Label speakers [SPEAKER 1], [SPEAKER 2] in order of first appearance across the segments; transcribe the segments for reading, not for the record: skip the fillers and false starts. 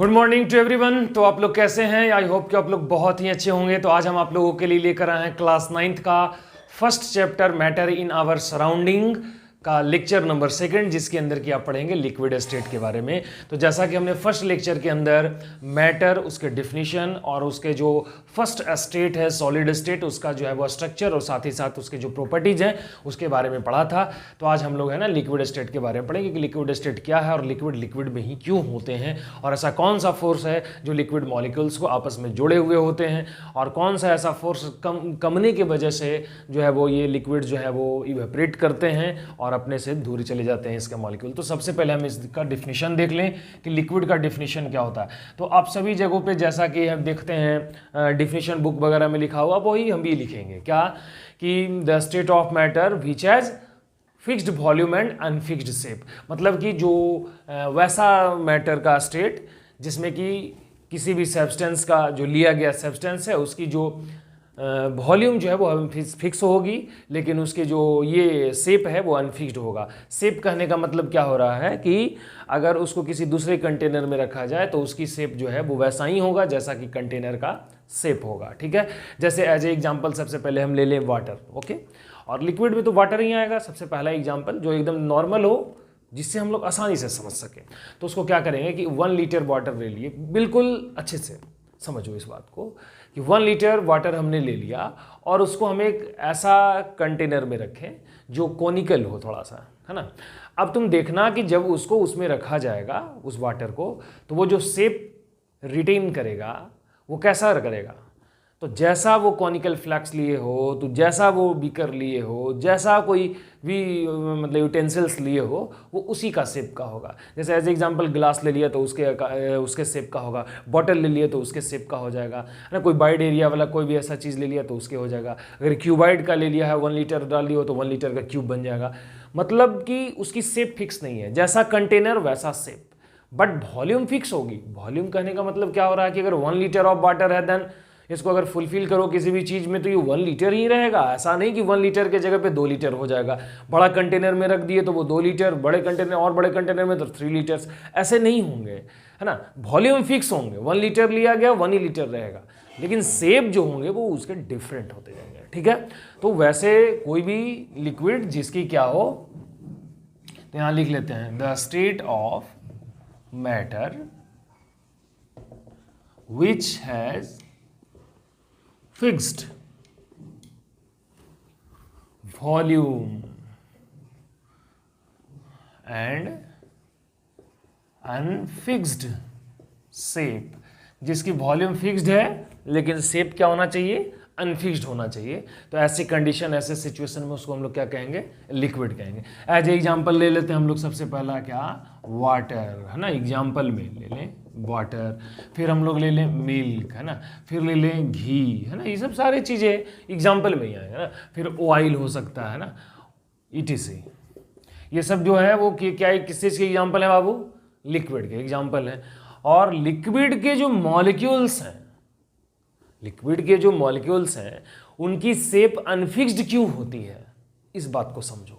[SPEAKER 1] Good morning to everyone. तो आप लोग कैसे हैं? आई होप कि आप लोग बहुत ही अच्छे होंगे। तो आज हम आप लोगों के लिए लेकर आए हैं क्लास 9th का first chapter matter in our surrounding का लेक्चर नंबर 2, जिसके अंदर की आप पढ़ेंगे लिक्विड स्टेट के बारे में। तो जैसा कि हमने फर्स्ट लेक्चर के अंदर मैटर, उसके डिफिनीशन और उसके जो फर्स्ट स्टेट है सॉलिड स्टेट, उसका जो है वो स्ट्रक्चर और साथ ही साथ उसके जो प्रॉपर्टीज हैं उसके बारे में पढ़ा था। तो आज हम लोग है ना लिक्विड स्टेट के बारे में पढ़ेंगे कि लिक्विड स्टेट क्या है और लिक्विड में ही क्यों होते हैं, और ऐसा कौन सा फोर्स है जो लिक्विड मॉलिक्यूल्स को आपस में जोड़े हुए होते हैं, और कौन सा ऐसा फोर्स कमने की वजह से जो है वो ये लिक्विड जो है वो इवेपरेट करते हैं और अपने से दूरी चले जाते हैं इसके मॉलिक्यूल। तो सबसे पहले हम इसका डिफिनीशन देख लें कि लिक्विड का डिफिनीशन क्या होता है। तो आप सभी जगहों पे जैसा कि हम देखते हैं डिफिनीशन बुक वगैरह में लिखा हुआ, वही हम भी लिखेंगे क्या कि the state of matter which has fixed volume and unfixed shape. मतलब कि जो वैसा मैटर का स्टेट जिसमें कि किसी भी सब्सटेंस का जो लिया गया सब्सटेंस है उसकी जो वॉल्यूम जो है वो फिक्स होगी, लेकिन उसके जो ये शेप है वो अनफिक्स्ड होगा। शेप कहने का मतलब क्या हो रहा है कि अगर उसको किसी दूसरे कंटेनर में रखा जाए तो उसकी शेप जो है वो वैसा ही होगा जैसा कि कंटेनर का शेप होगा। ठीक है, जैसे एज ए एग्जांपल सबसे पहले हम ले लें वाटर। ओके, और लिक्विड में तो वाटर ही आएगा सबसे पहला एग्जांपल जो एकदम नॉर्मल हो, जिससे हम लोग आसानी से समझ सकें। तो उसको क्या करेंगे कि 1 लीटर वाटर ले लिए, बिल्कुल अच्छे से समझो इस बात को कि 1 लीटर वाटर हमने ले लिया और उसको हम एक ऐसा कंटेनर में रखें जो कोनिकल हो थोड़ा सा, है ना। अब तुम देखना कि जब उसको उसमें रखा जाएगा उस वाटर को, तो वो जो शेप रिटेन करेगा वो कैसा करेगा। तो जैसा वो कॉनिकल फ्लैक्स लिए हो, तो जैसा वो बीकर लिए हो, जैसा कोई भी मतलब यूटेंसिल्स लिए हो, वो उसी का शेप का होगा। जैसे एज एग्जांपल ग्लास ले लिया तो उसके शेप का होगा, बॉटल ले लिया तो उसके शेप का हो जाएगा, है ना। कोई वाइड एरिया वाला कोई भी ऐसा चीज़ ले लिया तो उसके हो जाएगा। अगर क्यूबाइड का ले लिया है 1 लीटर डाल लिया हो तो 1 लीटर का क्यूब बन जाएगा। मतलब कि उसकी शेप फिक्स नहीं है, जैसा कंटेनर वैसा शेप, बट वॉल्यूम फिक्स होगी। वॉल्यूम कहने का मतलब क्या हो रहा है कि अगर 1 लीटर ऑफ वाटर है देन इसको अगर फुलफिल करो किसी भी चीज़ में तो ये 1 लीटर ही रहेगा। ऐसा नहीं कि 1 लीटर के जगह पे 2 लीटर हो जाएगा। बड़ा कंटेनर में रख दिए तो वो 2 लीटर, बड़े कंटेनर और बड़े कंटेनर में तो 3 लीटर्स, ऐसे नहीं होंगे, है ना। वॉल्यूम फिक्स होंगे, 1 लीटर लिया गया 1 ही लीटर रहेगा, लेकिन शेप जो होंगे वो उसके डिफरेंट होते जाएंगे। ठीक है, तो वैसे कोई भी लिक्विड जिसकी क्या हो, तो यहाँ लिख लेते हैं the state of matter which has fixed volume and unfixed shape। जिसकी वॉल्यूम फिक्स्ड है लेकिन शेप क्या होना चाहिए, अनफिक्स्ड होना चाहिए। तो ऐसी कंडीशन, ऐसे सिचुएशन में उसको हम लोग क्या कहेंगे, लिक्विड कहेंगे। एज एग्जांपल ले लेते हैं हम लोग सबसे पहला क्या, वाटर, है ना। एग्जांपल में ले लें वाटर, फिर हम लोग ले लें मिल्क, है ना, फिर ले लें घी, है ना। ये सब सारी चीज़ें एग्जांपल में ही आएगा ना। फिर ऑयल हो सकता है ना, ETC। ये सब जो है वो क्या किस चीज़ के एग्जांपल है बाबू, लिक्विड के एग्जांपल हैं। और लिक्विड के जो मॉलिक्यूल्स हैं, लिक्विड के जो मॉलिक्यूल्स हैं उनकी शेप अनफिक्स्ड क्यों होती है, इस बात को समझो।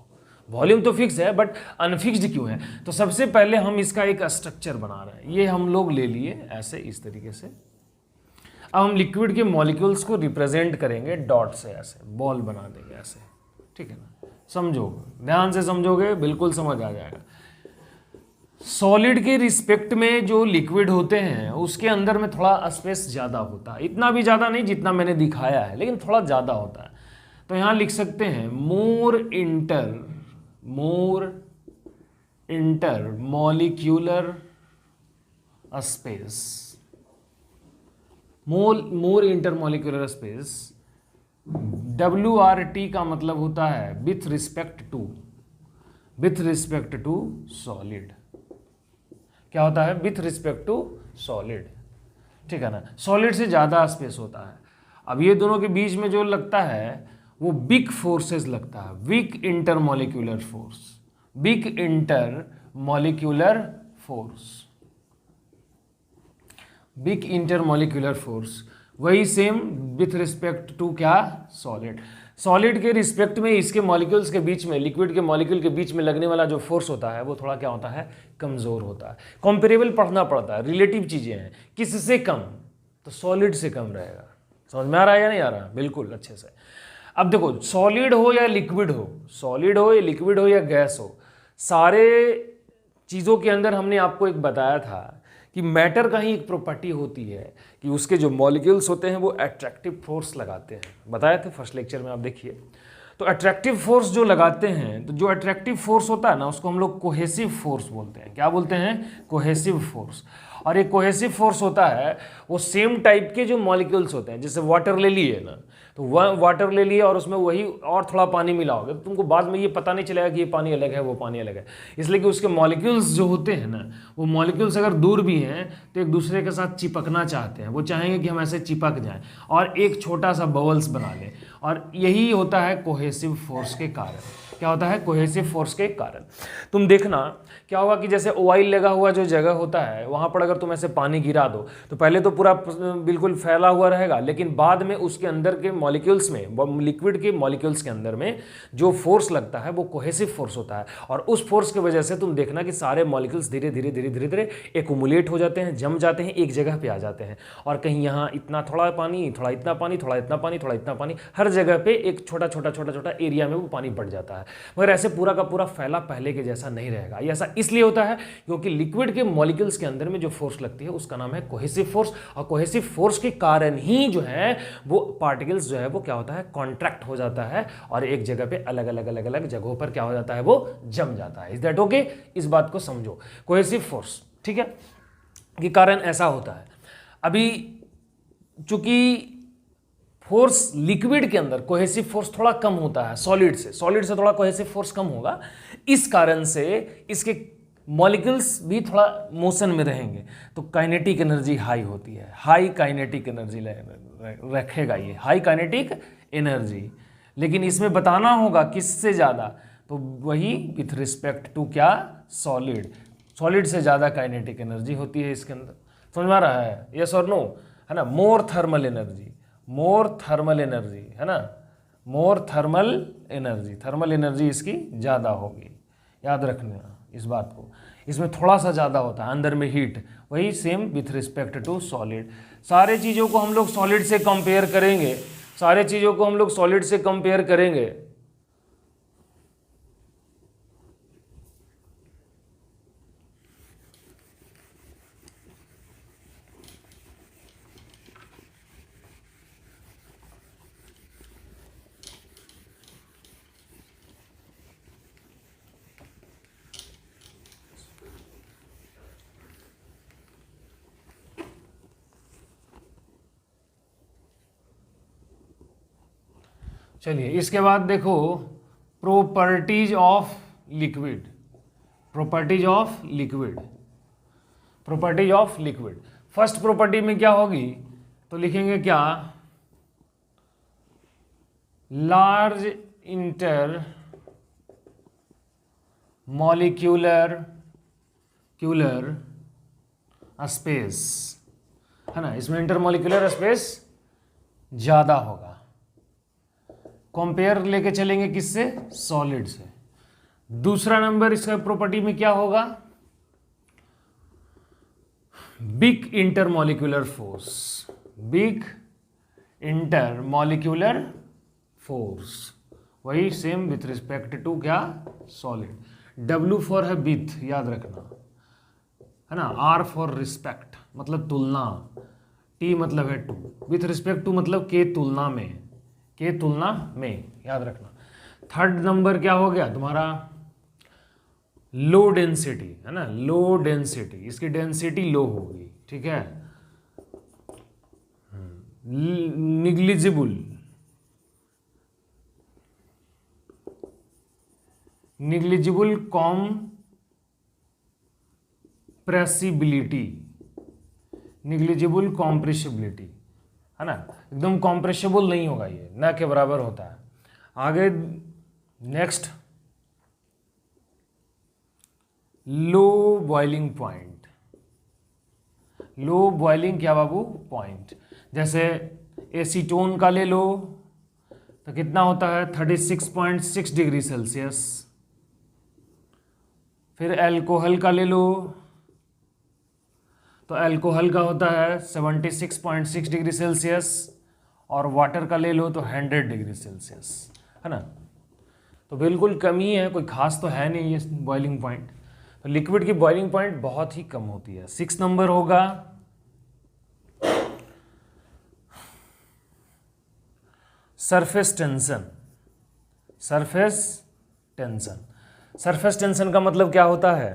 [SPEAKER 1] वॉल्यूम तो फिक्स है बट अनफिक्स्ड क्यों है। तो सबसे पहले हम इसका एक स्ट्रक्चर बना रहे हैं। ये हम लोग ले लिए ऐसे इस तरीके से। अब हम लिक्विड के मॉलिक्यूल्स को रिप्रेजेंट करेंगे डॉट से, ऐसे बॉल बना देंगे ऐसे। ठीक है ना, समझो, ध्यान से समझोगे बिल्कुल समझ आ जाएगा। सॉलिड के रिस्पेक्ट में जो लिक्विड होते हैं उसके अंदर में थोड़ा स्पेस ज़्यादा होता है, इतना भी ज़्यादा नहीं जितना मैंने दिखाया है, लेकिन थोड़ा ज़्यादा होता है। तो यहाँ लिख सकते हैं मोर इंटर मॉलिक्यूलर स्पेस। मोर इंटर मॉलिक्यूलर स्पेस, WRT का मतलब होता है विथ रिस्पेक्ट टू सॉलिड। क्या होता है, विथ रिस्पेक्ट टू सॉलिड। ठीक है ना, सॉलिड से ज़्यादा स्पेस होता है। अब ये दोनों के बीच में जो लगता है वो बिग फोर्सेस लगता है, बिग इंटरमॉलिक्यूलर फोर्स, वही सेम विथ रिस्पेक्ट टू क्या, सॉलिड। सॉलिड के रिस्पेक्ट में इसके मॉलिक्यूल्स के बीच में, लिक्विड के मॉलिक्यूल के बीच में लगने वाला जो फोर्स होता है वो थोड़ा क्या होता है, कमज़ोर होता है। कंपेरेबल पढ़ना पड़ता है, रिलेटिव चीज़ें हैं, किससे कम, तो सॉलिड से कम रहेगा। समझ में आ रहा है या नहीं आ रहा? बिल्कुल अच्छे से। अब देखो, सॉलिड हो या लिक्विड हो, सॉलिड हो या लिक्विड हो या गैस हो, सारे चीज़ों के अंदर हमने आपको एक बताया था कि मैटर का ही एक प्रॉपर्टी होती है कि उसके जो मॉलिक्यूल्स होते हैं वो अट्रैक्टिव फोर्स लगाते हैं। बताए थे फर्स्ट लेक्चर में, आप देखिए। तो अट्रैक्टिव फोर्स जो लगाते हैं, तो जो अट्रैक्टिव फोर्स होता है ना, उसको हम लोग कोहेसिव फोर्स बोलते हैं। क्या बोलते हैं? Cohesive force. और एक कोहेसिव फोर्स होता है, वो सेम टाइप के जो मॉलिक्यूल्स होते हैं, जैसे वाटर ले लिए ना, तो वह वाटर ले लिए और उसमें वही और थोड़ा पानी मिलाओगे तो तुमको बाद में ये पता नहीं चलेगा कि ये पानी अलग है, वो पानी अलग है। इसलिए कि उसके मॉलिक्यूल्स जो होते हैं ना, वो मॉलिक्यूल्स अगर दूर भी हैं तो एक दूसरे के साथ चिपकना चाहते हैं, वो चाहेंगे कि हम ऐसे चिपक जाएं और एक छोटा सा बबल्स बना लें। और यही होता है कोहेसिव फोर्स के कारण। क्या होता है? कोहेसिव फोर्स के कारण। तुम देखना क्या होगा कि जैसे ऑयल लगा हुआ जो जगह होता है, वहाँ पर अगर तुम ऐसे पानी गिरा दो तो पहले तो पूरा बिल्कुल फैला हुआ रहेगा, लेकिन बाद में उसके अंदर के मॉलिक्यूल्स में, लिक्विड के मॉलिक्यूल्स के अंदर में जो फोर्स लगता है वो कोहेसिव फोर्स होता है। और उस फोर्स की वजह से तुम देखना कि सारे मॉलिक्यूल्स धीरे धीरे धीरे धीरे धीरे एक्युमुलेट हो जाते हैं, जम जाते हैं, एक जगह पे आ जाते हैं। और कहीं यहाँ इतना थोड़ा पानी, थोड़ा इतना पानी, थोड़ा इतना पानी, थोड़ा इतना पानी, हर जगह पे एक छोटा छोटा छोटा छोटा एरिया में वो पानी बढ़ जाता है। मगर ऐसे पूरा का पूरा फैला पहले के जैसा नहीं रहेगा। ये ऐसा इसलिए होता है क्योंकि लिक्विड के मॉलिक्यूल्स के अंदर में जो फोर्स लगती है उसका नाम है कोहेसिव फोर्स। और कोहेसिव फोर्स के कारण ही जो है वो पार्टिकल्स जो है वो क्या होता है, कॉन्ट्रैक्ट हो जाता है और एक जगह पे अलग अलग अलग अलग जगहों पर क्या हो जाता है, वो जम जाता है। Is that okay? इस बात को समझो, कोहेसिव फोर्स, ठीक है, के कारण ऐसा होता है। अभी चूंकि फोर्स लिक्विड के अंदर कोहेसिव फोर्स थोड़ा कम होता है सॉलिड से थोड़ा कोहेसिव फोर्स कम होगा, इस कारण से इसके मॉलिक्यूल्स भी थोड़ा मोशन में रहेंगे, तो काइनेटिक एनर्जी हाई होती है, हाई काइनेटिक एनर्जी रखेगा ये, हाई काइनेटिक एनर्जी। लेकिन इसमें बताना होगा किससे ज़्यादा, तो वही विथ रिस्पेक्ट टू क्या, सॉलिड से ज़्यादा काइनेटिक एनर्जी होती है इसके अंदर। समझ में आ रहा है? यस और नो, है ना? मोर थर्मल एनर्जी है ना, मोर थर्मल एनर्जी इसकी ज़्यादा होगी, याद रखना इस बात को। इसमें थोड़ा सा ज़्यादा होता है अंदर में हीट, वही same with respect to solid. सारे चीज़ों को हम लोग सॉलिड से कंपेयर करेंगे, चलिए इसके बाद देखो properties of liquid. First property में क्या होगी, तो लिखेंगे क्या, लार्ज इंटर मॉलिक्यूलर स्पेस, है ना, इसमें इंटरमॉलिक्यूलर स्पेस ज्यादा होगा। कंपेयर लेके चलेंगे किससे, सॉलिड से। दूसरा नंबर इसका प्रॉपर्टी में क्या होगा, बिग इंटरमॉलिक्यूलर फोर्स, वही सेम विथ रिस्पेक्ट टू क्या, सॉलिड। W फॉर है विथ, याद रखना, है ना। R फॉर रिस्पेक्ट मतलब तुलना, T मतलब है टू, विथ रिस्पेक्ट टू मतलब के तुलना में, याद रखना। थर्ड नंबर क्या हो गया तुम्हारा, लो डेंसिटी, है ना, लो डेंसिटी, इसकी डेंसिटी लो होगी, ठीक है। निग्लिजिबल कॉम्प्रेसिबिलिटी, है ना, एकदम कॉम्प्रेसिबल नहीं होगा, ये न के बराबर होता है। आगे नेक्स्ट, लो बॉइलिंग क्या बाबू, पॉइंट। जैसे एसीटोन का ले लो, तो कितना होता है 36.6 डिग्री सेल्सियस। फिर अल्कोहल का ले लो, तो अल्कोहल का होता है 76.6 डिग्री सेल्सियस, और वाटर का ले लो तो 100 डिग्री सेल्सियस, है ना। तो बिल्कुल कम ही है, कोई खास तो है नहीं ये बॉइलिंग पॉइंट। तो लिक्विड की बॉइलिंग पॉइंट बहुत ही कम होती है। 6 नंबर होगा surface tension. Surface tension, surface tension का मतलब क्या होता है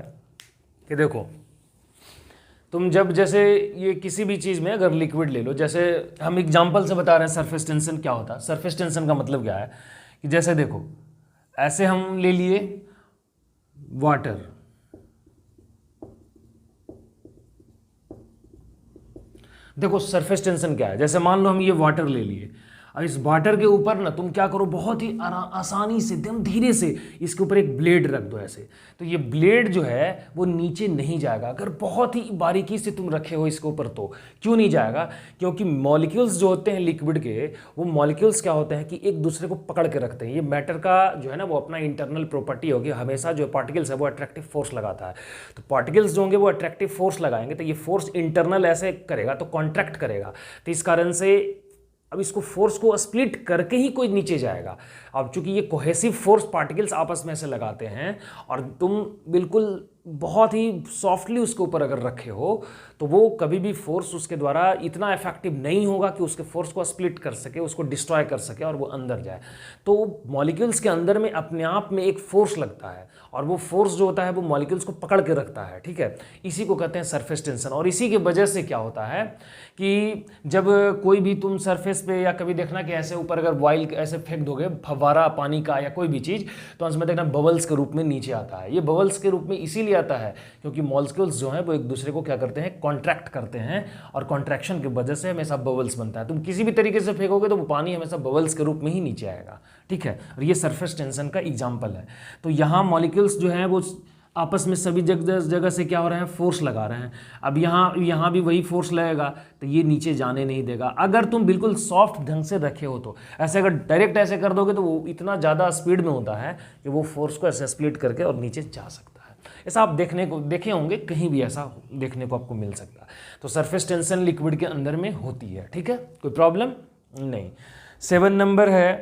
[SPEAKER 1] कि देखो, तुम जब जैसे ये किसी भी चीज़ में अगर लिक्विड ले लो, जैसे हम एग्जांपल से बता रहे हैं सरफेस टेंशन क्या होता है। सरफेस टेंशन का मतलब क्या है कि जैसे देखो, ऐसे हम ले लिए वाटर, देखो सरफेस टेंशन क्या है। जैसे मान लो हम ये वाटर ले लिए, और इस वाटर के ऊपर ना तुम क्या करो, बहुत ही आसानी से एकदम धीरे से इसके ऊपर एक ब्लेड रख दो ऐसे, तो ये ब्लेड जो है वो नीचे नहीं जाएगा। अगर बहुत ही बारीकी से तुम रखे हो इसके ऊपर, तो क्यों नहीं जाएगा? क्योंकि मॉलिक्यूल्स जो होते हैं लिक्विड के, वो मॉलिक्यूल्स क्या होते हैं कि एक दूसरे को पकड़ के रखते हैं। ये मैटर का जो है ना वो अपना इंटरनल प्रॉपर्टी होगी, हमेशा जो पार्टिकल्स है वो अट्रैक्टिव फोर्स लगाता है। तो पार्टिकल्स जो होंगे वो अट्रैक्टिव फोर्स लगाएंगे, तो ये फोर्स इंटरनल ऐसे करेगा तो कॉन्ट्रैक्ट करेगा। तो इस कारण से अब इसको फोर्स को स्प्लिट करके ही कोई नीचे जाएगा। अब चूंकि ये कोहेसिव फोर्स पार्टिकल्स आपस में से लगाते हैं, और तुम बिल्कुल बहुत ही सॉफ्टली उसके ऊपर अगर रखे हो, तो वो कभी भी फोर्स उसके द्वारा इतना इफेक्टिव नहीं होगा कि उसके फोर्स को स्प्लिट कर सके, उसको डिस्ट्रॉय कर सके और वो अंदर जाए। तो मॉलिक्यूल्स के अंदर में अपने आप में एक फोर्स लगता है, और वो फोर्स जो होता है वो मॉलिक्यूल्स को पकड़ के रखता है, ठीक है। इसी को कहते हैं सरफेस टेंशन। और इसी की वजह से क्या होता है कि जब कोई भी तुम सरफेस पे, या कभी देखना कि ऐसे ऊपर अगर बॉइल ऐसे फेंक दोगे फव्वारा पानी का या कोई भी चीज़, तो उसमें देखना बबल्स के रूप में नीचे आता है। ये बबल्स के रूप में इसीलिए आता है क्योंकि मॉलिक्यूल्स जो हैं वो एक दूसरे को क्या करते हैं, कॉन्ट्रैक्ट करते हैं, और कॉन्ट्रैक्शन की वजह से हमेशा बबल्स बनता है। तुम किसी भी तरीके से फेंकोगे तो वो पानी हमेशा बबल्स के रूप में ही नीचे आएगा, ठीक है। और ये सरफेस टेंशन का एग्जाम्पल है। तो यहाँ मॉलिक्यूल्स जो हैं वो आपस में सभी जगह से क्या हो रहे हैं, फोर्स लगा रहे हैं। अब यहाँ भी वही फोर्स लगेगा, तो ये नीचे जाने नहीं देगा। अगर तुम बिल्कुल सॉफ्ट ढंग से रखे हो तो, ऐसे अगर डायरेक्ट ऐसे कर दोगे तो वो इतना ज़्यादा स्पीड में होता है कि वो फोर्स को ऐसे स्प्लिट करके और नीचे जा सकता है। ऐसा आप देखे होंगे, कहीं भी ऐसा देखने को आपको मिल सकता है। तो सरफेस टेंशन लिक्विड के अंदर में होती है, ठीक है, कोई प्रॉब्लम नहीं। 7 नंबर है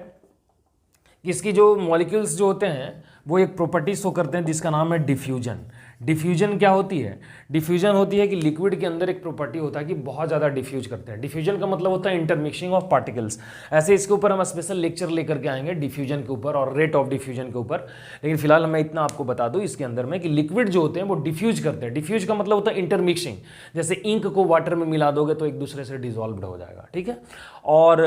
[SPEAKER 1] कि इसकी जो मॉलिक्यूल्स जो होते हैं वो एक प्रॉपर्टी शो करते हैं जिसका नाम है डिफ्यूजन। डिफ्यूजन क्या होती है? डिफ्यूजन होती है कि लिक्विड के अंदर एक प्रॉपर्टी होता है कि बहुत ज़्यादा डिफ्यूज करते हैं। डिफ्यूजन का मतलब होता है इंटरमिक्सिंग ऑफ पार्टिकल्स। ऐसे इसके ऊपर हम स्पेशल लेक्चर लेकर के आएंगे डिफ्यूजन के ऊपर और रेट ऑफ डिफ्यूजन के ऊपर, लेकिन फिलहाल मैं इतना आपको बता दूं इसके अंदर में कि लिक्विड जो होते हैं वो डिफ्यूज करते हैं। डिफ्यूज का मतलब होता है इंटरमिक्सिंग। जैसे इंक को वाटर में मिला दोगे तो एक दूसरे से डिजॉल्व हो जाएगा, ठीक है। और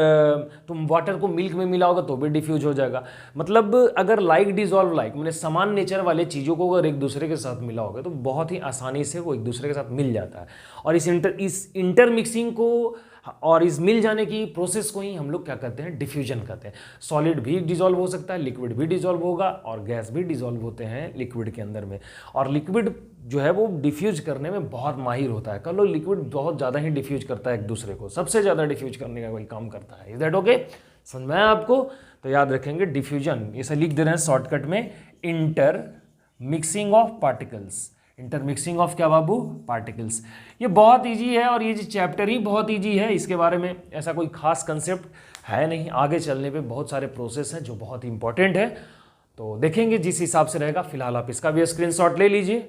[SPEAKER 1] तुम वाटर को मिल्क में मिलाओगे तो भी डिफ्यूज हो जाएगा। मतलब अगर लाइक डिजॉल्व लाइक, मैंने समान नेचर वाले चीज़ों को अगर एक दूसरे के साथ मिलाओगे तो बहुत ही आसानी से वो एक दूसरे के साथ मिल जाता है। और इस इंटरमिक्सिंग को और इस मिल जाने की प्रोसेस को ही हम लोग क्या कहते हैं, डिफ्यूजन कहते हैं। सॉलिड भी डिजॉल्व हो सकता है, लिक्विड भी डिजॉल्व होगा, और गैस भी डिजॉल्व होते हैं लिक्विड के अंदर में। और लिक्विड जो है वो डिफ्यूज करने में बहुत माहिर होता है। कह लो लिक्विड बहुत ज़्यादा ही डिफ्यूज करता है एक दूसरे को, सबसे ज़्यादा डिफ्यूज करने का कोई काम करता है। Is that okay? समझ में आया आपको? तो याद रखेंगे डिफ्यूजन, इसे लिख दे रहे हैं शॉर्टकट में, inter mixing of particles. Intermixing of क्या बाबू? पार्टिकल्स। ये बहुत इजी है और ये चैप्टर ही बहुत इजी है, इसके बारे में ऐसा कोई खास कंसेप्ट है नहीं। आगे चलने पे बहुत सारे प्रोसेस हैं जो बहुत इंपॉर्टेंट है, तो देखेंगे जिस हिसाब से रहेगा। फिलहाल आप इसका भी स्क्रीनशॉट ले लीजिए।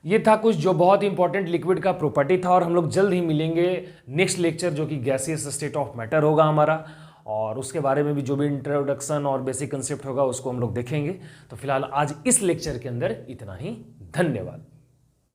[SPEAKER 1] ये था कुछ जो बहुत इंपॉर्टेंट लिक्विड का प्रॉपर्टी था, और हम लोग जल्द ही मिलेंगे नेक्स्ट लेक्चर जो कि गैसियस स्टेट ऑफ मैटर होगा हमारा, और उसके बारे में भी जो भी इंट्रोडक्शन और बेसिक कंसेप्ट होगा उसको हम लोग देखेंगे। तो फिलहाल आज इस लेक्चर के अंदर इतना ही। धन्यवाद।